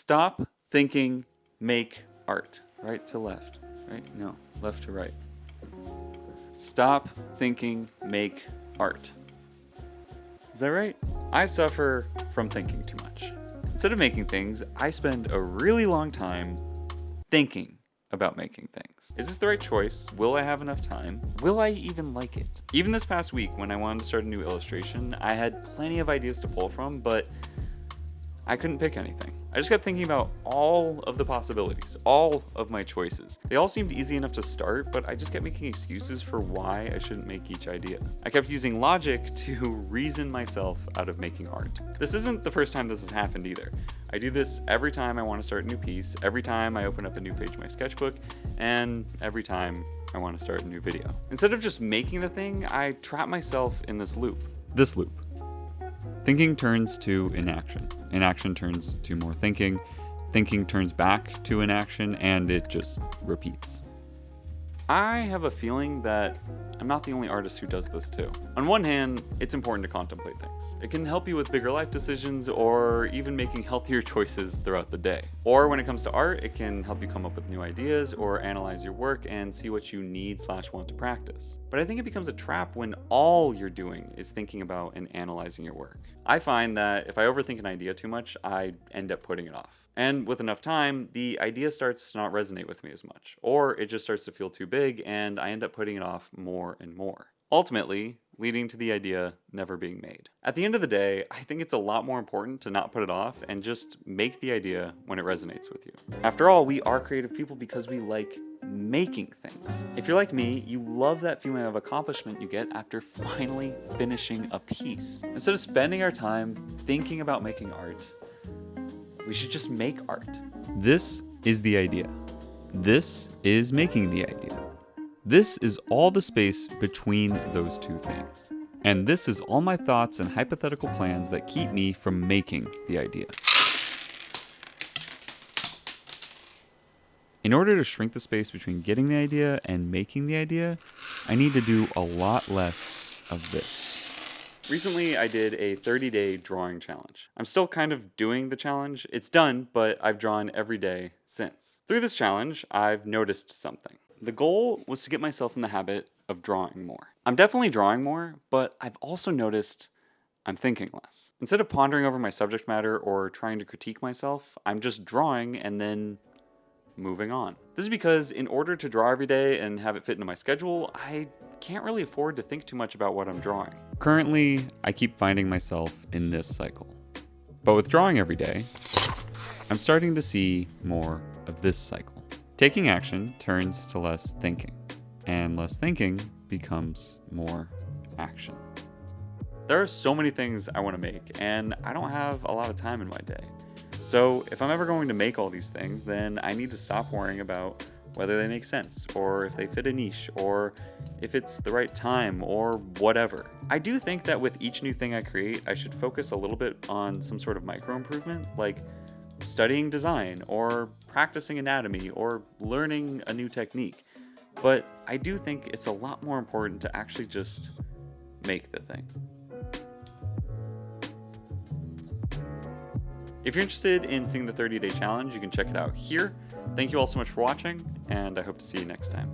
Stop thinking, make art. Right to left, right? No, left to right. Stop thinking, make art. Is that right? I suffer from thinking too much. Instead of making things, I spend a really long time thinking about making things. Is this the right choice? Will I have enough time? Will I even like it? Even this past week, when I wanted to start a new illustration, I had plenty of ideas to pull from, but I couldn't pick anything. I just kept thinking about all of the possibilities, all of my choices. They all seemed easy enough to start, but I just kept making excuses for why I shouldn't make each idea. I kept using logic to reason myself out of making art. This isn't the first time this has happened either. I do this every time I want to start a new piece, every time I open up a new page of my sketchbook, and every time I want to start a new video. Instead of just making the thing, I trap myself in this loop. Thinking turns to inaction. Inaction turns to more thinking. Thinking turns back to inaction, and it just repeats. I have a feeling that I'm not the only artist who does this too. On one hand, it's important to contemplate things. It can help you with bigger life decisions or even making healthier choices throughout the day. Or when it comes to art, it can help you come up with new ideas or analyze your work and see what you need/want to practice. But I think it becomes a trap when all you're doing is thinking about and analyzing your work. I find that if I overthink an idea too much, I end up putting it off. And with enough time, the idea starts to not resonate with me as much, or it just starts to feel too big and I end up putting it off more and more, ultimately leading to the idea never being made. At the end of the day, I think it's a lot more important to not put it off and just make the idea when it resonates with you. After all, we are creative people because we like making things. If you're like me, you love that feeling of accomplishment you get after finally finishing a piece. Instead of spending our time thinking about making art, we should just make art. This is the idea. This is making the idea. This is all the space between those two things. And this is all my thoughts and hypothetical plans that keep me from making the idea. In order to shrink the space between getting the idea and making the idea, I need to do a lot less of this. Recently, I did a 30-day drawing challenge. I'm still kind of doing the challenge. It's done, but I've drawn every day since. Through this challenge, I've noticed something. The goal was to get myself in the habit of drawing more. I'm definitely drawing more, but I've also noticed I'm thinking less. Instead of pondering over my subject matter or trying to critique myself, I'm just drawing and then moving on. This is because in order to draw every day and have it fit into my schedule, I can't really afford to think too much about what I'm drawing. Currently, I keep finding myself in this cycle. But with drawing every day, I'm starting to see more of this cycle. Taking action turns to less thinking, and less thinking becomes more action. There are so many things I want to make, and I don't have a lot of time in my day. So if I'm ever going to make all these things, then I need to stop worrying about whether they make sense, or if they fit a niche, or if it's the right time, or whatever. I do think that with each new thing I create, I should focus a little bit on some sort of micro improvement, like studying design, or practicing anatomy, or learning a new technique. But I do think it's a lot more important to actually just make the thing. If you're interested in seeing the 30-day challenge, you can check it out here. Thank you all so much for watching, and I hope to see you next time.